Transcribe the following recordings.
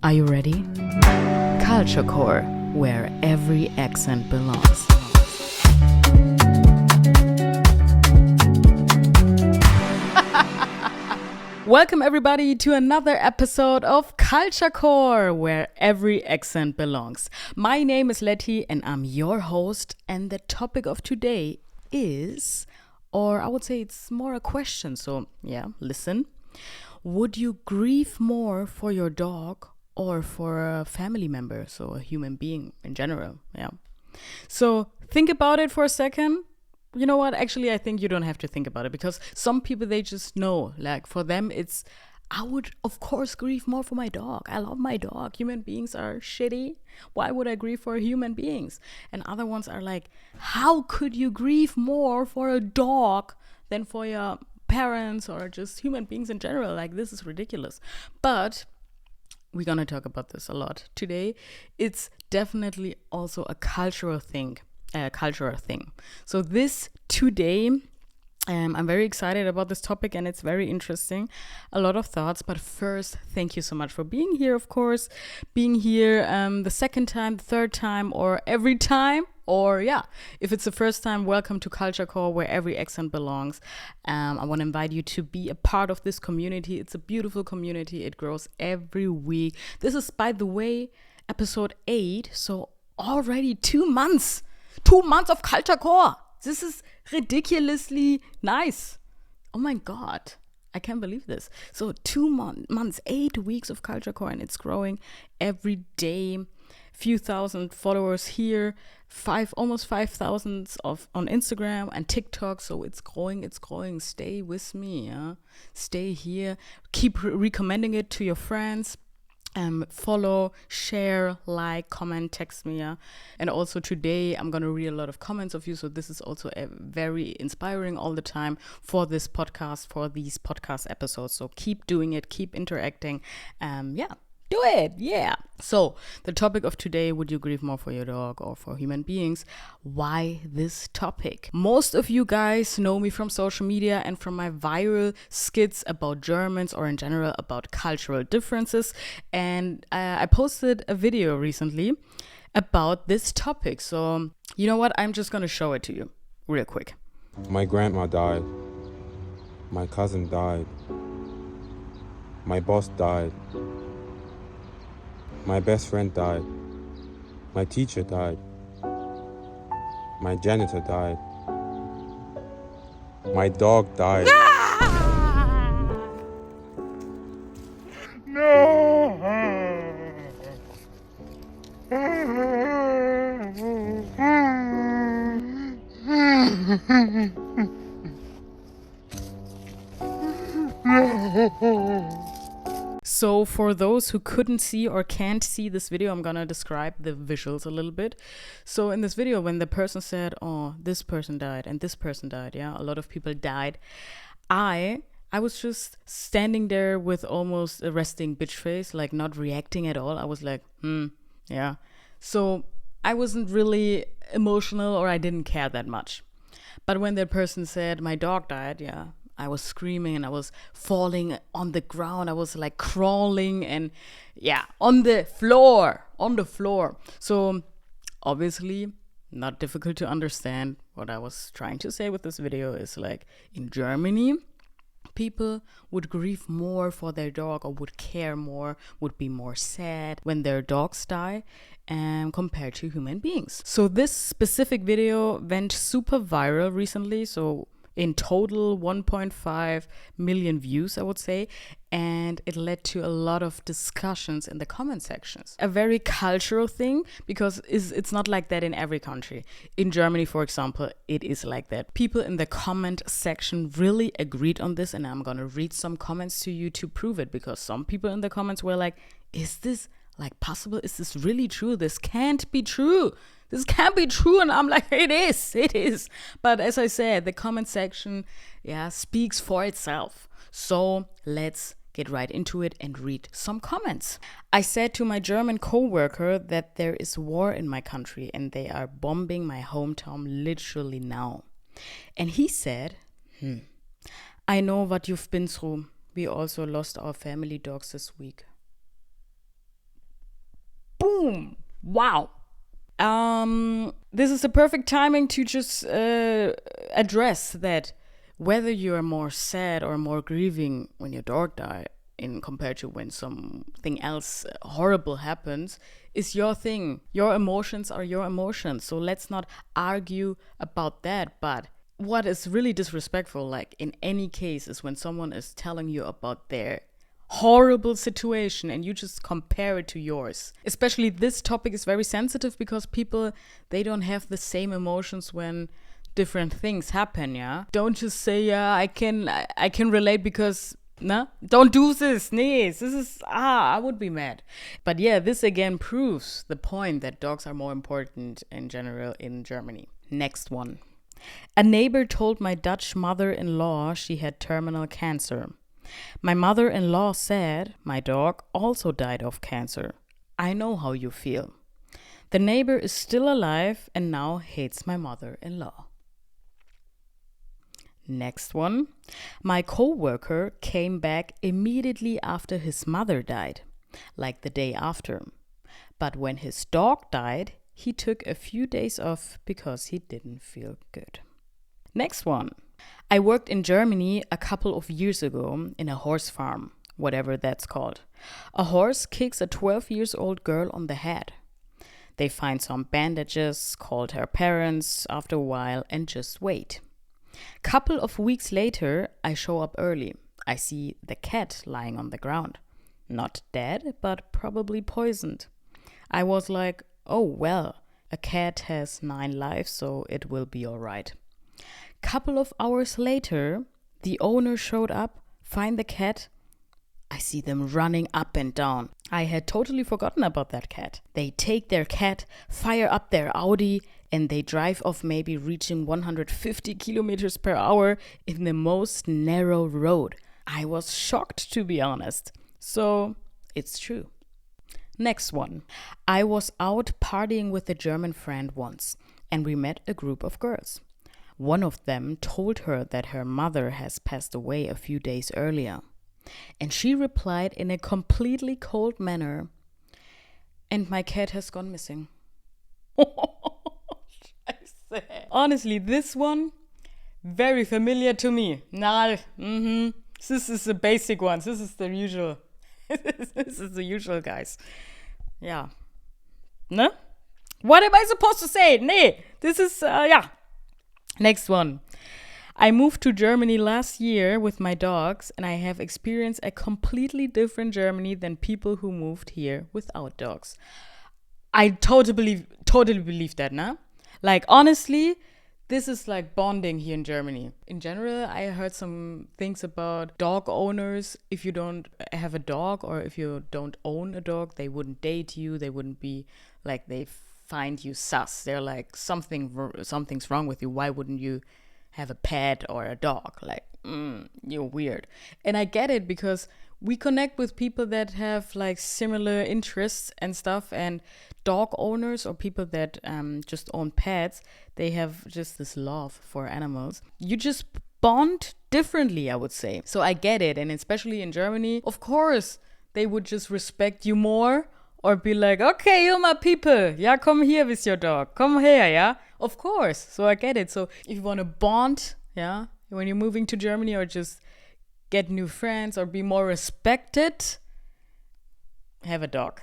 Are you ready? Culture Core, where every accent belongs. Welcome everybody to another episode of Culture Core, where every accent belongs. My name is Letty and I'm your host, and the topic of today is, or I would say it's more a question, so yeah, listen. Would you grieve more for your dog or for a family member, so a human being in general? Yeah. So think about it for a second. You know what? Actually, I think you don't have to think about it, because some people, they just know, like for them, it's, I would, of course, grieve more for my dog. I love my dog. Human beings are shitty. Why would I grieve for human beings? And other ones are like, how could you grieve more for a dog than for your parents or just human beings in general? Like, this is ridiculous. But we're going to talk about this a lot today. It's definitely also a cultural thing. So this today, I'm very excited about this topic, and it's very interesting. A lot of thoughts, but first, thank you so much for being here, of course. Being here the second time, the third time, or every time. Or yeah, if it's the first time, welcome to Culture Core, where every accent belongs. I want to invite you to be a part of this community. It's a beautiful community. It grows every week. This is, by the way, episode 8. So already 2 months. 2 months of Culture Core. This is ridiculously nice. Oh my God. I can't believe this. So 2 months, 8 weeks of Culture Core, and it's growing every day. Few thousand followers here, almost 5,000 on Instagram and TikTok. So it's growing. Stay with me. Yeah? Stay here. Keep recommending it to your friends. Follow, share, like, comment, text me, yeah. And also today I'm gonna read a lot of comments of you, so this is also very inspiring all the time for this podcast, for these podcast episodes. So keep doing it, keep interacting. Do it, yeah. So the topic of today: would you grieve more for your dog or for human beings? Why this topic? Most of you guys know me from social media and from my viral skits about Germans, or in general about cultural differences. And I posted a video recently about this topic. So you know what? I'm just gonna show it to you real quick. My grandma died. My cousin died. My boss died. My best friend died. My teacher died. My janitor died. My dog died. So for those who couldn't see or can't see this video, I'm gonna describe the visuals a little bit. So in this video, when the person said, oh, this person died and this person died, yeah, a lot of people died, I was just standing there with almost a resting bitch face, like not reacting at all. I was like, yeah. So I wasn't really emotional, or I didn't care that much. But when that person said my dog died, yeah, I was screaming and I was falling on the ground. I was like crawling and yeah, on the floor. So obviously not difficult to understand. What I was trying to say with this video is, like, in Germany, people would grieve more for their dog, or would care more, would be more sad when their dogs die, compared to human beings. So this specific video went super viral recently. So in total 1.5 million views, I would say, and it led to a lot of discussions in the comment sections. A very cultural thing, because it's not like that in every country. In Germany, for example, it is like that. People in the comment section really agreed on this, and I'm gonna read some comments to you to prove it, because some people in the comments were like, is this like possible? Is this really true? This can't be true. This can't be true. And I'm like, it is. But as I said, the comment section, yeah, speaks for itself. So let's get right into it and read some comments. I said to my German co-worker that there is war in my country and they are bombing my hometown literally now. And he said, I know what you've been through. We also lost our family dogs this week. Boom. Wow. This is the perfect timing to just address that whether you are more sad or more grieving when your dog died in compared to when something else horrible happens is your thing. Your emotions are your emotions. So let's not argue about that. But what is really disrespectful, like in any case, is when someone is telling you about their horrible situation and you just compare it to yours. Especially this topic is very sensitive because people, they don't have the same emotions when different things happen. Yeah, don't just say, yeah, I can relate because no, don't do this. Nee, this is I would be mad. But yeah, this again proves the point that dogs are more important in general in Germany. Next one. A neighbor told my Dutch mother-in-law she had terminal cancer. My mother-in-law said my dog also died of cancer. I know how you feel. The neighbor is still alive and now hates my mother-in-law. Next one. My co-worker came back immediately after his mother died, like the day after. But when his dog died, he took a few days off because he didn't feel good. Next one. I worked in Germany a couple of years ago in a horse farm, whatever that's called. A horse kicks a 12-year-old girl on the head. They find some bandages, called her parents after a while, and just wait. Couple of weeks later, I show up early. I see the cat lying on the ground. Not dead, but probably poisoned. I was like, oh well, a cat has 9 lives, so it will be all right. Couple of hours later, the owner showed up, find the cat. I see them running up and down. I had totally forgotten about that cat. They take their cat, fire up their Audi, and they drive off, maybe reaching 150 kilometers per hour in the most narrow road. I was shocked, to be honest. So, it's true. Next one. I was out partying with a German friend once, and we met a group of girls. One of them told her that her mother has passed away a few days earlier. And she replied in a completely cold manner, and my cat has gone missing. Honestly, this one, very familiar to me. This is the basic ones. This is the usual. This is the usual, guys. Yeah. Ne? What am I supposed to say? Nee, this is, yeah. Next one. I moved to Germany last year with my dogs, and I have experienced a completely different Germany than people who moved here without dogs. I totally believe that, no? Like, honestly, this is like bonding here in Germany. In general, I heard some things about dog owners. If you don't have a dog or if you don't own a dog, they wouldn't date you. They wouldn't be like, they find you sus. They're like, something's wrong with you. Why wouldn't you have a pet or a dog? Like, you're weird. And I get it because we connect with people that have like similar interests and stuff, and dog owners or people that just own pets, they have just this love for animals. You just bond differently, I would say. So I get it. And especially in Germany, of course, they would just respect you more or be like, okay, you're my people. Yeah, come here with your dog. Come here, yeah? Of course. So I get it. So if you want to bond, yeah, when you're moving to Germany or just get new friends or be more respected, have a dog.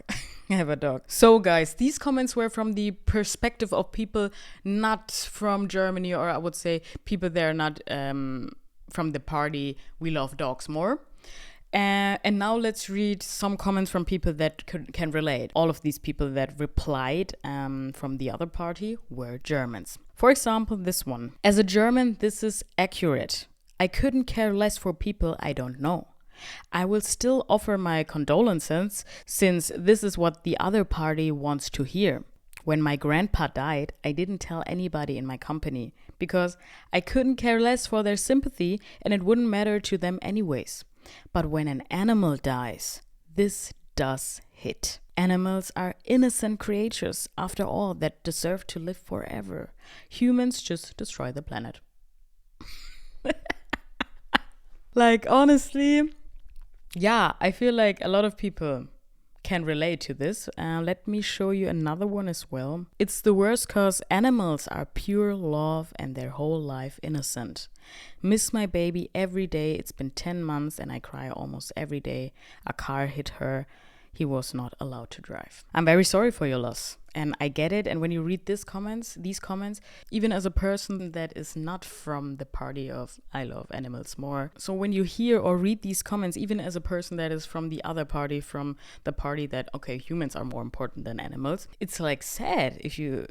Have a dog. So guys, these comments were from the perspective of people not from Germany, or I would say people that are not from the party We Love Dogs More. And now let's read some comments from people that can relate. All of these people that replied from the other party were Germans. For example, this one. As a German, this is accurate. I couldn't care less for people I don't know. I will still offer my condolences since this is what the other party wants to hear. When my grandpa died, I didn't tell anybody in my company because I couldn't care less for their sympathy and it wouldn't matter to them anyways. But when an animal dies, this does hit. Animals are innocent creatures, after all, that deserve to live forever. Humans just destroy the planet. Like, honestly, yeah, I feel like a lot of people can relate to this. Let me show you another one as well. It's the worst because animals are pure love and their whole life innocent. Miss my baby every day. It's been 10 months and I cry almost every day. A car hit her. He was not allowed to drive. I'm very sorry for your loss. And I get it. And when you read these comments, even as a person that is not from the party of I love animals more. So when you hear or read these comments, even as a person that is from the other party, from the party that, okay, humans are more important than animals, it's like sad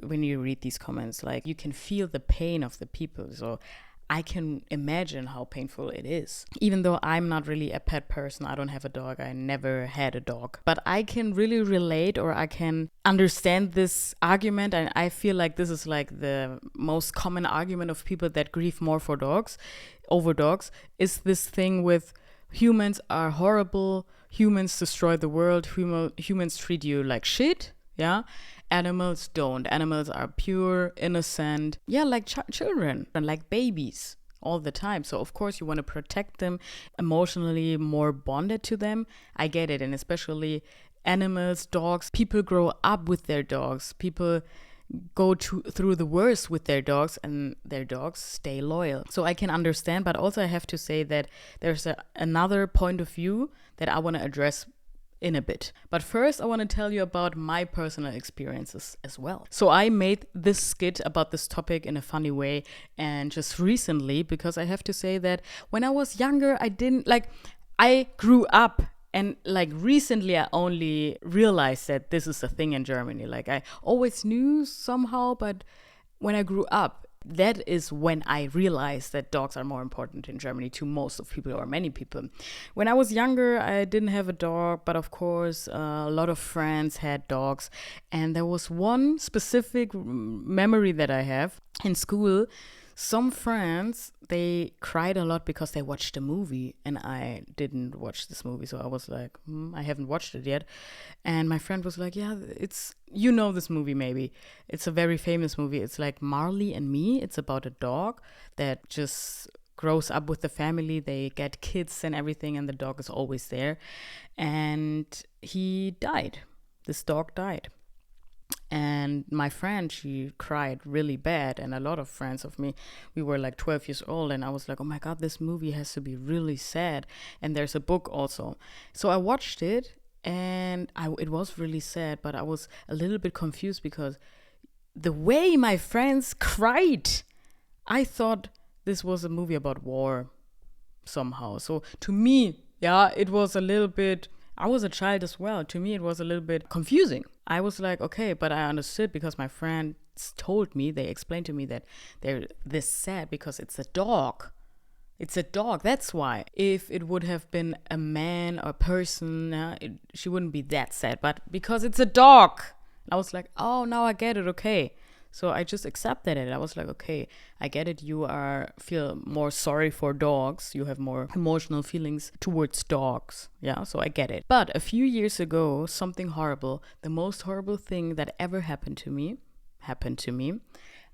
when you read these comments, like you can feel the pain of the people. So I can imagine how painful it is. Even though I'm not really a pet person, I don't have a dog, I never had a dog. But I can really relate, or I can understand this argument, and I feel like this is like the most common argument of people that grieve more over dogs, is this thing with humans are horrible, humans destroy the world, humans treat you like shit, yeah? Animals don't. Animals are pure, innocent, like children and like babies all the time. So of course you want to protect them, emotionally more bonded to them. I get it. And especially animals, dogs, people grow up with their dogs. People go through the worst with their dogs, and their dogs stay loyal. So I can understand, but also I have to say that there's another point of view that I want to address in a bit. But first, I want to tell you about my personal experiences as well. So I made this skit about this topic in a funny way, and just recently, because I have to say that when I was younger, I grew up, and like recently I only realized that this is a thing in Germany. Like I always knew somehow, but when I grew up, that is when I realized that dogs are more important in Germany to most of people, or many people. When I was younger, I didn't have a dog, but of course, a lot of friends had dogs. And there was one specific memory that I have in school. Some friends, they cried a lot because they watched a movie, and I didn't watch this movie. So I was like, I haven't watched it yet. And my friend was like, yeah, you know this movie maybe. It's a very famous movie. It's like Marley and Me. It's about a dog that just grows up with the family. They get kids and everything, and the dog is always there. And he died. This dog died. And my friend, she cried really bad. And a lot of friends of me, we were like 12 years old. And I was like, oh my God, this movie has to be really sad. And there's a book also. So I watched it, and it was really sad. But I was a little bit confused because the way my friends cried, I thought this was a movie about war somehow. So to me, it was a little bit, I was a child as well. To me, it was a little bit confusing. I was like, okay, but I understood because my friends told me, they explained to me that they're this sad because it's a dog. It's a dog. That's why. If it would have been a man or a person, she wouldn't be that sad. But because it's a dog, I was like, oh, now I get it. Okay. So I just accepted it. I was like, okay, I get it. You feel more sorry for dogs. You have more emotional feelings towards dogs. Yeah, so I get it. But a few years ago, something horrible, the most horrible thing that ever happened to me.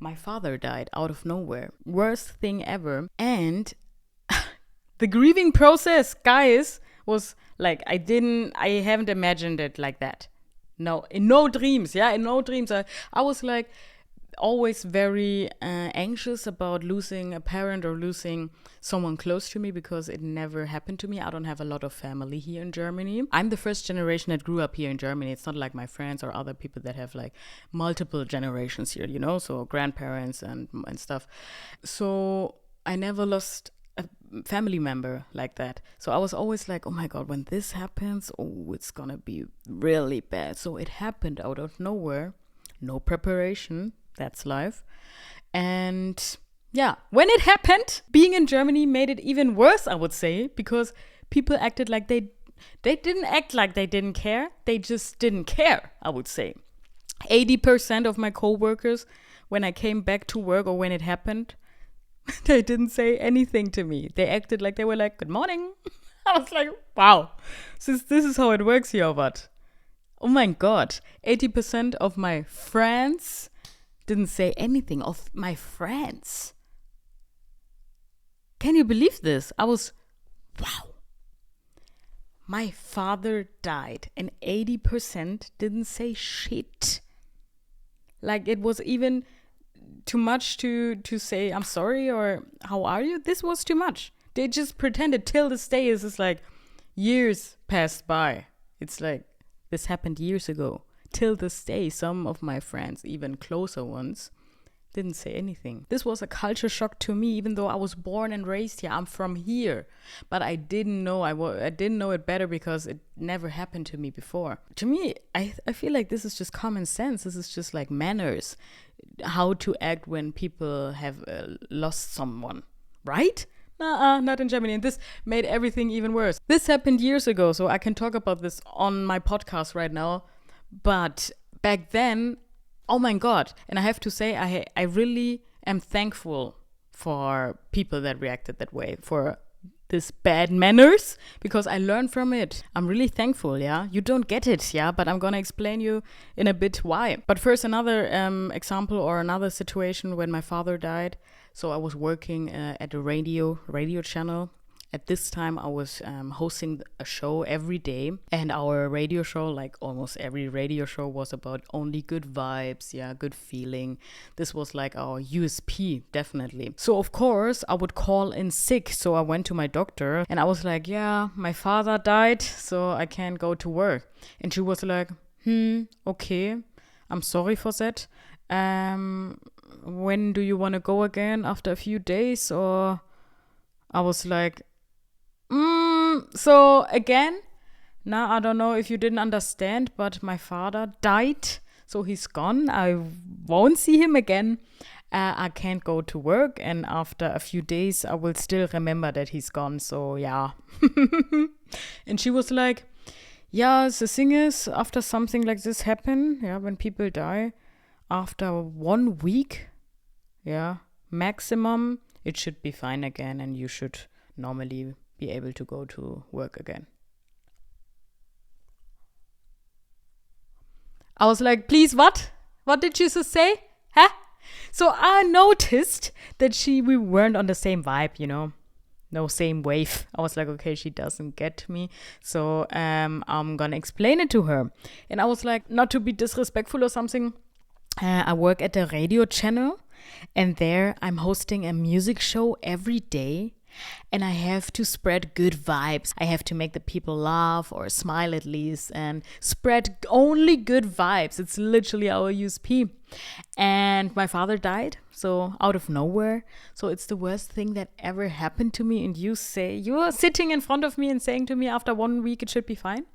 My father died out of nowhere. Worst thing ever. And the grieving process, guys, was like, I haven't imagined it like that. No, in no dreams. In no dreams. I was like, always very anxious about losing a parent or losing someone close to me because it never happened to me. I don't have a lot of family here in Germany. I'm the first generation that grew up here in Germany. It's not like my friends or other people that have like multiple generations here, so grandparents and stuff. So I never lost a family member like that. So I was always like, oh my God, when this happens, it's gonna be really bad. So it happened out of nowhere, no preparation. That's life. And when it happened, being in Germany made it even worse, I would say, because people acted like they didn't act like they didn't care. They just didn't care, I would say. 80% of my coworkers, when I came back to work or when it happened, they didn't say anything to me. They acted like they were like, good morning. I was like, wow, this is how it works here, but oh my God, 80% of my friends didn't say anything. Of my friends. Can you believe this? I was, wow. My father died and 80% didn't say shit. Like it was even too much to say I'm sorry or how are you? This was too much. They just pretended till this day. It's just like years passed by. It's like this happened years ago. Till this day, some of my friends, even closer ones, didn't say anything. This was a culture shock to me, even though I was born and raised here. I'm from here, but I didn't know. I didn't know it better because it never happened to me before. To me, I feel like this is just common sense. This is just like manners, how to act when people have lost someone, right? Not in Germany. And this made everything even worse. This happened years ago, so I can talk about this on my podcast right now. But back then, oh my God. And I have to say, I really am thankful for people that reacted that way, for this bad manners, because I learned from it. I'm really thankful, yeah? You don't get it, yeah? But I'm gonna explain you in a bit why. But first, another example or another situation when my father died. So I was working at a radio channel. At this time, I was hosting a show every day. And our radio show, like almost every radio show, was about only good vibes, yeah, good feeling. This was like our USP, definitely. So, of course, I would call in sick. So I went to my doctor and I was like, yeah, my father died, so I can't go to work. And she was like, okay, I'm sorry for that. When do you want to go again? After a few days? Or I was like, so again, now I don't know if you didn't understand, but my father died, so he's gone. I won't see him again. I can't go to work, and after a few days, I will still remember that he's gone. So yeah. And she was like, yeah, the thing is, after something like this happen, yeah, when people die, after 1 week, yeah, maximum, it should be fine again, and you should normally be able to go to work again. I was like, please, what? What did you just say? Huh? So I noticed that we weren't on the same vibe, you know, no same wave. I was like, okay, she doesn't get me. So I'm gonna explain it to her. And I was like, not to be disrespectful or something, I work at a radio channel, and there I'm hosting a music show every day. And I have to spread good vibes. I have to make the people laugh or smile at least and spread only good vibes. It's literally our USP. And my father died, so out of nowhere. So it's the worst thing that ever happened to me. And you are sitting in front of me and saying to me after 1 week it should be fine?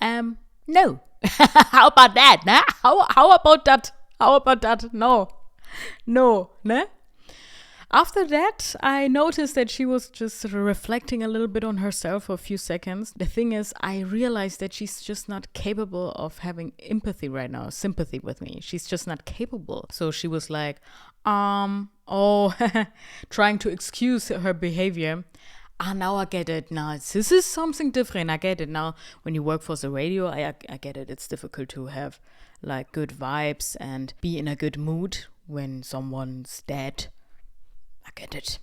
No. How about that? Nah? How about that? How about that? No, ne? After that, I noticed that she was just reflecting a little bit on herself for a few seconds. The thing is, I realized that she's just not capable of having empathy right now, sympathy with me. She's just not capable. So she was like, trying to excuse her behavior. Now I get it. Now this is something different. I get it. Now when you work for the radio, I get it. It's difficult to have like good vibes and be in a good mood when someone's dead. I get it.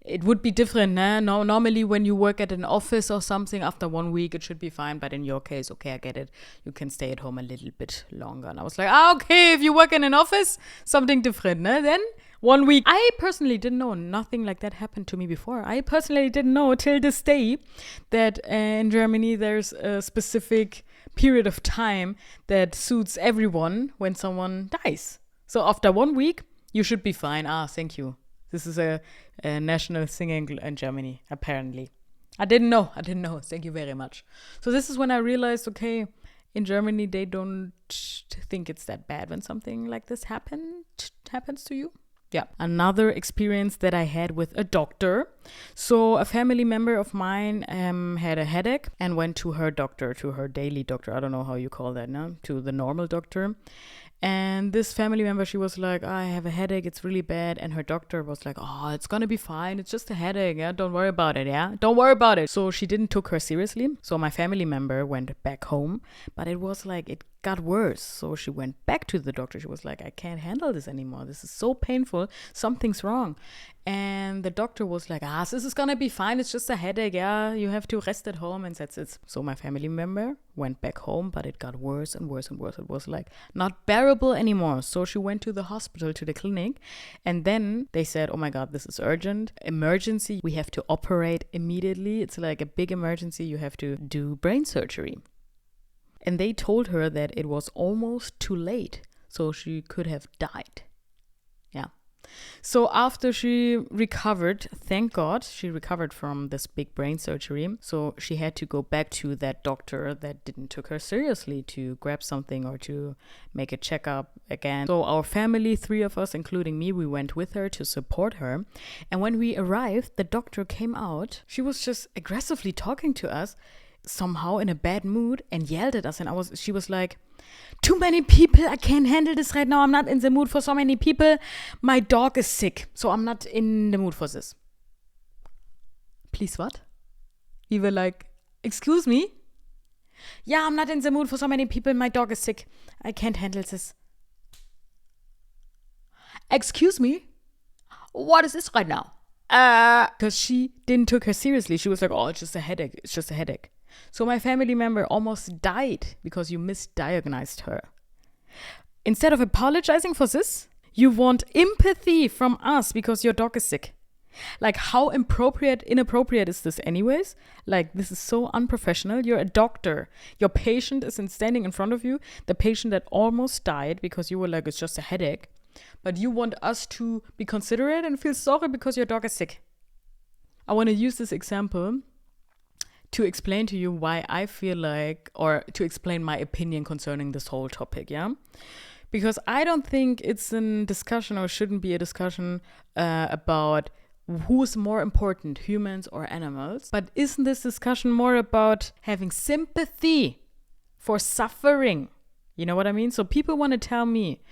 It would be different, nah? No, normally when you work at an office or something, after 1 week, it should be fine. But in your case, okay, I get it. You can stay at home a little bit longer. And I was like, okay, if you work in an office, something different, nah? Then 1 week. I personally didn't know. Nothing like that happened to me before. I personally didn't know till this day that in Germany, there's a specific period of time that suits everyone when someone dies. So after 1 week, you should be fine. Thank you. This is a national thing in Germany, apparently. I didn't know. Thank you very much. So this is when I realized, okay, in Germany, they don't think it's that bad when something like this happens to you. Yeah. Another experience that I had with a doctor. So a family member of mine had a headache and went to her doctor, to her daily doctor. I don't know how you call that now, to the normal doctor. And this family member, she was like, I have a headache, it's really bad. And her doctor was like, it's gonna be fine. It's just a headache. Yeah, don't worry about it. Yeah, don't worry about it. So she didn't took her seriously. So my family member went back home, but it was like, it got worse. So she went back to the doctor. She was like, I can't handle this anymore. This is so painful. Something's wrong. And the doctor was like, this is gonna be fine. It's just a headache. Yeah, you have to rest at home, and that's it. So my family member went back home, but it got worse and worse and worse. It was like not bearable anymore. So she went to the hospital, to the clinic, and then they said, oh my God, this is urgent. Emergency. We have to operate immediately. It's like a big emergency. You have to do brain surgery. And they told her that it was almost too late. So she could have died. Yeah. So after she recovered, thank God, she recovered from this big brain surgery. So she had to go back to that doctor that didn't took her seriously to grab something or to make a checkup again. So our family, 3 of us, including me, we went with her to support her. And when we arrived, the doctor came out. She was just aggressively talking to us, somehow in a bad mood, and yelled at us. And she was like, too many people, I can't handle this right now. I'm not in the mood for so many people. My dog is sick, so I'm not in the mood for this. Please, what? We were like, excuse me? Yeah, I'm not in the mood for so many people. My dog is sick. I can't handle this. Excuse me? What is this right now? Because she didn't took her seriously. She was like, oh, it's just a headache. It's just a headache. So my family member almost died because you misdiagnosed her. Instead of apologizing for this, you want empathy from us because your dog is sick. Like, how inappropriate is this anyways? Like, this is so unprofessional. You're a doctor. Your patient is standing in front of you, the patient that almost died because you were like, it's just a headache. But you want us to be considerate and feel sorry because your dog is sick. I want to use this example to explain to you why I feel like, or to explain my opinion concerning this whole topic, yeah? Because I don't think it's a discussion, or shouldn't be a discussion about who's more important, humans or animals. But isn't this discussion more about having sympathy for suffering? You know what I mean? So people want to tell me,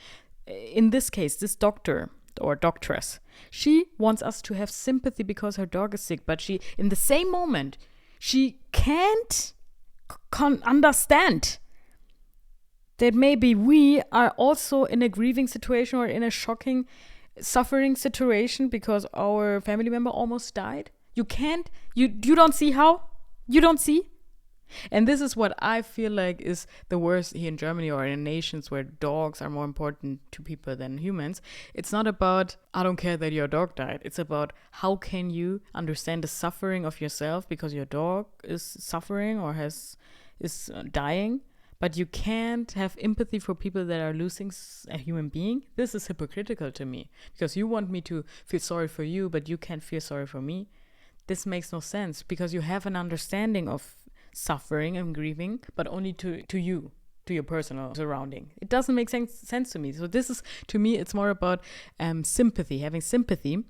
in this case, this doctor or doctress, she wants us to have sympathy because her dog is sick, but she, in the same moment, she can't understand that maybe we are also in a grieving situation or in a shocking, suffering situation because our family member almost died. You can't, you don't see how? You don't see? And this is what I feel like is the worst here in Germany or in nations where dogs are more important to people than humans. It's not about, I don't care that your dog died. It's about, how can you understand the suffering of yourself because your dog is suffering or is dying, but you can't have empathy for people that are losing a human being? This is hypocritical to me because you want me to feel sorry for you, but you can't feel sorry for me. This makes no sense because you have an understanding of suffering and grieving, but only to you, to your personal surrounding. It doesn't make sense to me. So this is, to me, it's more about sympathy, having sympathy.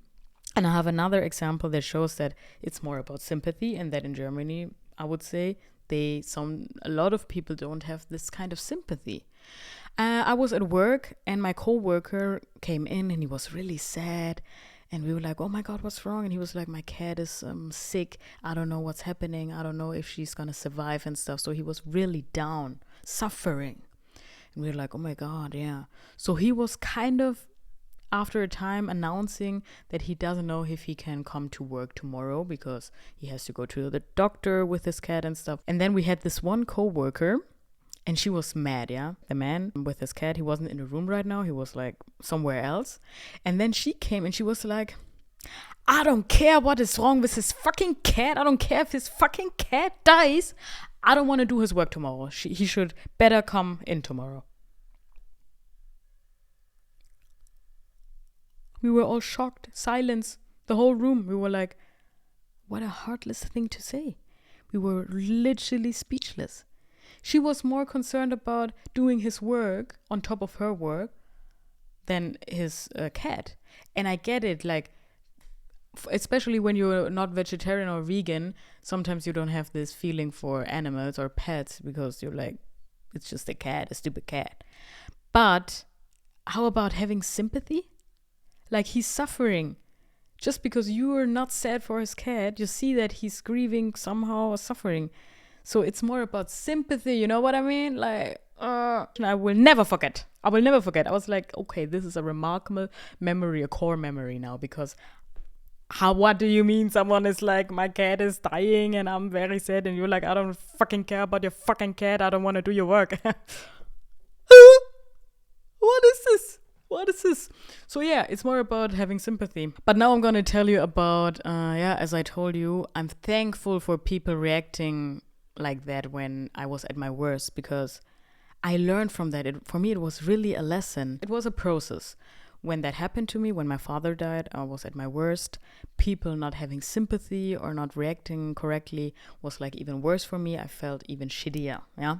And I have another example that shows that it's more about sympathy, and that in Germany, I would say, a lot of people don't have this kind of sympathy. I was at work and my co-worker came in and he was really sad. And we were like, oh my God, what's wrong? And he was like, my cat is sick. I don't know what's happening. I don't know if she's going to survive and stuff. So he was really down, suffering. And we were like, oh my God, yeah. So he was kind of, after a time, announcing that he doesn't know if he can come to work tomorrow because he has to go to the doctor with his cat and stuff. And then we had this one co-worker. And she was mad, yeah? The man with his cat, he wasn't in the room right now. He was like somewhere else. And then she came and she was like, I don't care what is wrong with his fucking cat. I don't care if his fucking cat dies. I don't want to do his work tomorrow. He should better come in tomorrow. We were all shocked. Silence. The whole room. We were like, what a heartless thing to say. We were literally speechless. She was more concerned about doing his work on top of her work than his cat. And I get it, like, especially when you're not vegetarian or vegan, sometimes you don't have this feeling for animals or pets because you're like, it's just a cat, a stupid cat. But how about having sympathy? Like, he's suffering. Just because you are not sad for his cat, you see that he's grieving somehow or suffering. So it's more about sympathy, you know what I mean? Like, I will never forget. I will never forget. I was like, okay, this is a remarkable memory, a core memory now, because what do you mean someone is like, my cat is dying and I'm very sad, and you're like, I don't fucking care about your fucking cat, I don't want to do your work. What is this? What is this? So yeah, it's more about having sympathy. But now I'm gonna tell you about, as I told you, I'm thankful for people reacting like that when I was at my worst, because I learned from that. For me, it was really a lesson. It was a process. When that happened to me, when my father died, I was at my worst. People not having sympathy or not reacting correctly was like even worse for me. I felt even shittier, yeah?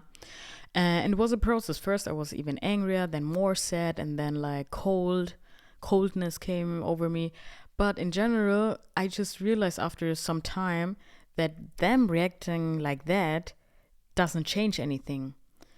And it was a process. First, I was even angrier, then more sad, and then like coldness came over me. But in general, I just realized after some time that them reacting like that doesn't change anything.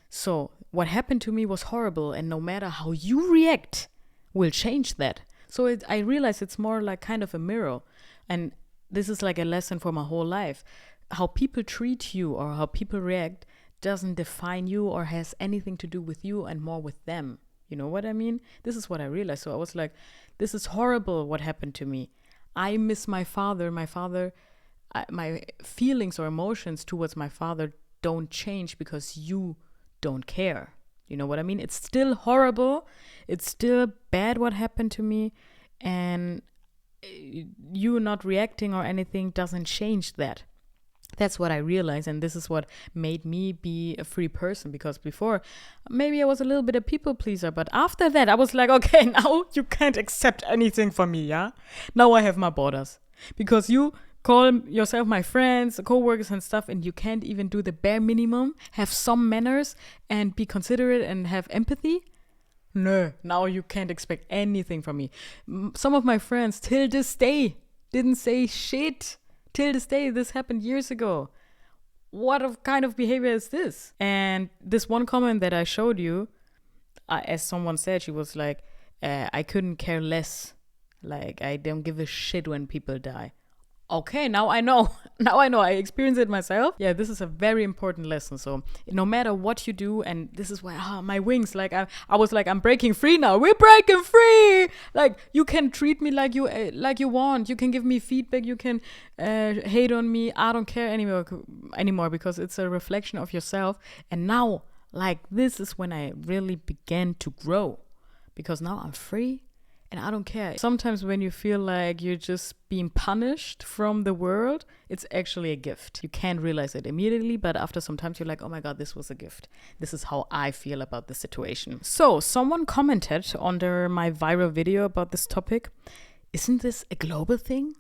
So what happened to me was horrible, and no matter how you react will change that. So I realize it's more like kind of a mirror, and this is like a lesson for my whole life. How people treat you or how people react doesn't define you or has anything to do with you, and more with them. You know what I mean? This is what I realized. So I was like, this is horrible what happened to me. I miss my father. My feelings or emotions towards my father don't change because you don't care. You know what I mean? It's still horrible. It's still bad what happened to me. And you not reacting or anything doesn't change that. That's what I realized. And this is what made me be a free person. Because before, maybe I was a little bit a people pleaser. But after that, I was like, okay, now you can't accept anything from me, yeah? Now I have my borders. Because you call yourself my friends, co-workers and stuff, and you can't even do the bare minimum, have some manners and be considerate and have empathy. No, now you can't expect anything from me. Some of my friends till this day didn't say shit. Till this day, this happened years ago. What kind of behavior is this? And this one comment that I showed you, as someone said, she was like, I couldn't care less. Like, I don't give a shit when people die. Okay, now I know. Now I know. I experienced it myself. Yeah, this is a very important lesson. So no matter what you do, and this is why my wings, like I was like, I'm breaking free now. We're breaking free. Like, you can treat me like you want. You can give me feedback. You can hate on me. I don't care anymore because it's a reflection of yourself. And now, like, this is when I really began to grow, because now I'm free. And I don't care. Sometimes when you feel like you're just being punished from the world, it's actually a gift. You can't realize it immediately, but after some time you're like, oh my God, this was a gift. This is how I feel about the situation. So someone commented under my viral video about this topic. Isn't this a global thing?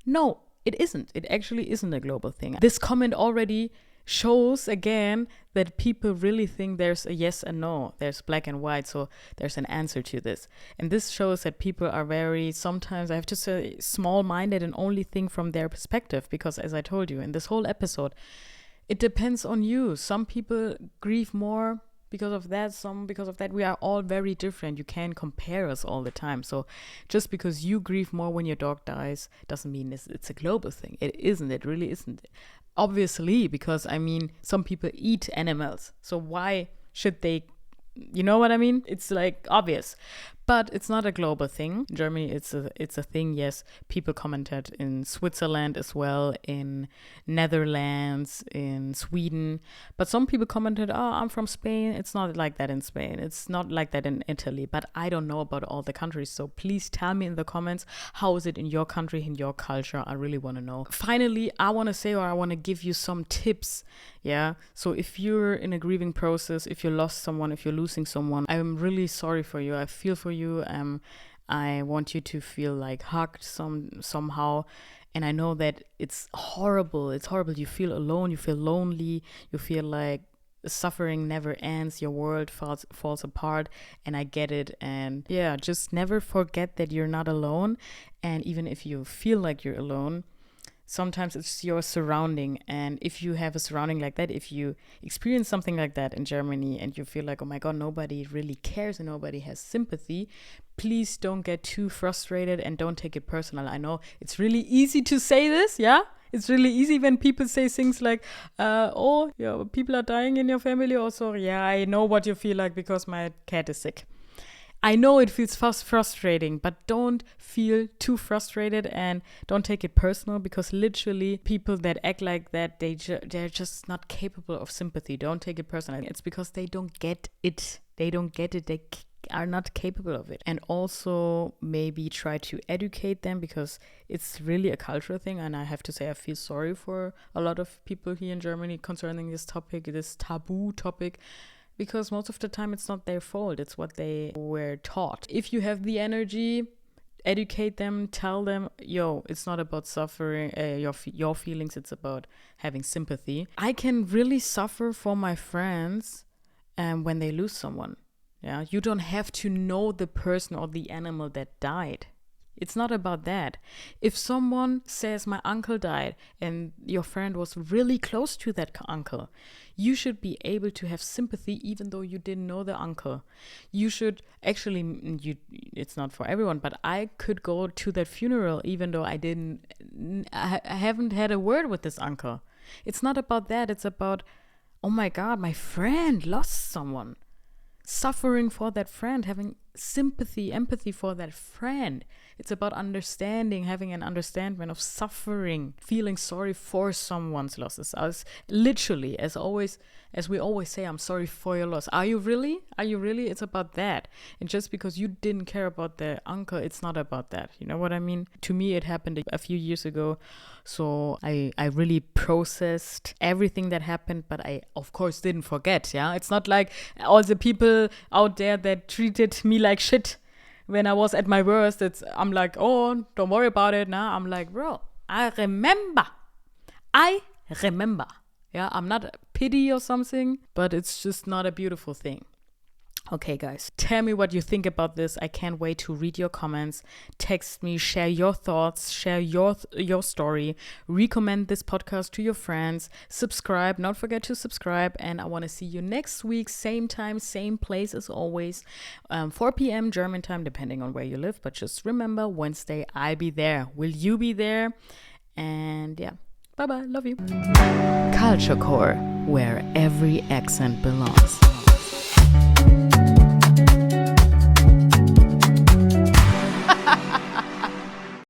No, it isn't. It actually isn't a global thing. This comment already shows again that people really think there's a yes and no, there's black and white, so there's an answer to this. And this shows that people are very, sometimes I have to say, small-minded and only think from their perspective, because as I told you in this whole episode, it depends on you. Some people grieve more because of that, some because of that. We are all very different. You can't compare us all the time. So just because you grieve more when your dog dies doesn't mean it's a global thing. It isn't. It really isn't. Obviously, because I mean, some people eat animals. So why should they, you know what I mean? It's like obvious. But it's not a global thing. In Germany, it's a thing, yes. People commented in Switzerland as well, in Netherlands, in Sweden. But some people commented, oh, I'm from Spain. It's not like that in Spain. It's not like that in Italy. But I don't know about all the countries. So please tell me in the comments, how is it in your country, in your culture? I really want to know. Finally, I want to say, or I want to give you some tips. Yeah. So if you're in a grieving process, if you lost someone, if you're losing someone, I'm really sorry for you. I feel for you. I want you to feel like hugged somehow. And I know that it's horrible. It's horrible. You feel alone. You feel lonely. You feel like suffering never ends. Your world falls apart. And I get it. And yeah, just never forget that you're not alone. And even if you feel like you're alone, Sometimes it's your surrounding. And if you have a surrounding like that, if you experience something like that in Germany and you feel like, oh my God, nobody really cares and nobody has sympathy, please don't get too frustrated and don't take it personal. I know it's really easy to say this, yeah? It's really easy when people say things like, people are dying in your family. Oh, sorry, yeah, I know what you feel like because my cat is sick. I know it feels frustrating, but don't feel too frustrated and don't take it personal, because literally people that act like that, they're just not capable of sympathy. Don't take it personal. It's because they don't get it. They don't get it. They are not capable of it. And also maybe try to educate them, because it's really a cultural thing. And I have to say, I feel sorry for a lot of people here in Germany concerning this topic, this taboo topic, because most of the time it's not their fault. It's what they were taught. If you have the energy, educate them, tell them, yo, it's not about suffering, your feelings, it's about having sympathy. I can really suffer for my friends when they lose someone. Yeah, you don't have to know the person or the animal that died. It's not about that. If someone says my uncle died and your friend was really close to that uncle, you should be able to have sympathy even though you didn't know the uncle. You should actually, it's not for everyone, but I could go to that funeral even though I haven't had a word with this uncle. It's not about that. It's about, oh my God, my friend lost someone. Suffering for that friend, having sympathy, empathy for that friend. It's about understanding, having an understanding of suffering, feeling sorry for someone's losses. Literally, as we always say, I'm sorry for your loss. Are you really? Are you really? It's about that. And just because you didn't care about the uncle, it's not about that. You know what I mean? To me, it happened a few years ago. So I really processed everything that happened, but I, of course, didn't forget. Yeah, it's not like all the people out there that treated me like shit when I was at my worst. I'm like, oh, don't worry about it. Now I'm like, bro, I remember. Yeah, I'm not a pity or something, but it's just not a beautiful thing. Okay, guys, tell me what you think about this. I can't wait to read your comments. Text me, share your thoughts, share your story. Recommend this podcast to your friends. Subscribe. Don't forget to subscribe. And I want to see you next week. Same time, same place as always. 4 p.m. German time, depending on where you live. But just remember, Wednesday, I'll be there. Will you be there? And yeah, bye-bye. Love you. Culture Core, where every accent belongs.